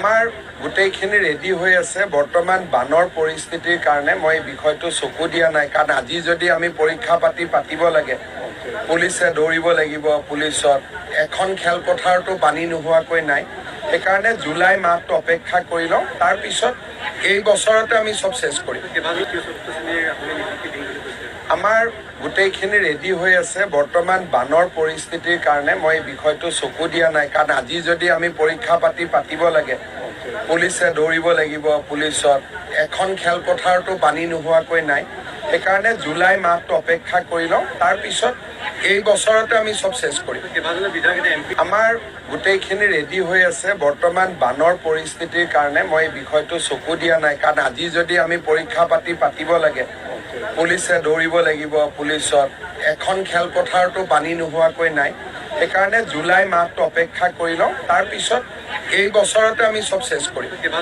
আমাৰ গোটেইখিনি ৰেডি হৈ আছে। বৰ্তমান বানৰ পৰিস্থিতিৰ কাৰণে মই এই বিষয়টো চকু দিয়া নাই, কাৰণ আজি যদি আমি পৰীক্ষা পাতিব লাগে, পুলিচে দৌৰিব লাগিব। পুলিচত এখন খেলপথাৰতো পানী নোহোৱাকৈ নাই। সেইকাৰণে জুলাই মাহটো অপেক্ষা কৰি লওঁ, তাৰপিছত এই বছৰতে আমি চব চেছ কৰিম। আমাৰ গোটেইখিনি ৰেডি হৈ আছে। বৰ্তমান বানৰ পৰিস্থিতিৰ কাৰণে মই এই বিষয়টো চকু দিয়া নাই, কাৰণ আজি যদি আমি পৰীক্ষা পাতিব লাগে, পুলিচে দৌৰিব লাগিব। পুলিচত এখন খেলপথাৰতো পানী নোহোৱাকৈ নাই। সেইকাৰণে জুলাই মাহটো অপেক্ষা কৰি লওঁ, তাৰপিছত এই বছৰতে আমি চব চেছ কৰিম। আমাৰ গোটেইখিনি ৰেডি হৈ আছে। বৰ্তমান বানৰ পৰিস্থিতিৰ কাৰণে মই এই বিষয়টো চকু দিয়া নাই, কাৰণ আজি যদি আমি পৰীক্ষা পাতিব লাগে, পুলিচে দৌৰিব লাগিব। পুলিচত এখন খেলপথাৰতো পানী নোহোৱাকৈ নাই। সেইকাৰণে জুলাই মাহটো অপেক্ষা কৰি লওঁ, তাৰপিছত এই বছৰতে আমি চব চেছ কৰিম।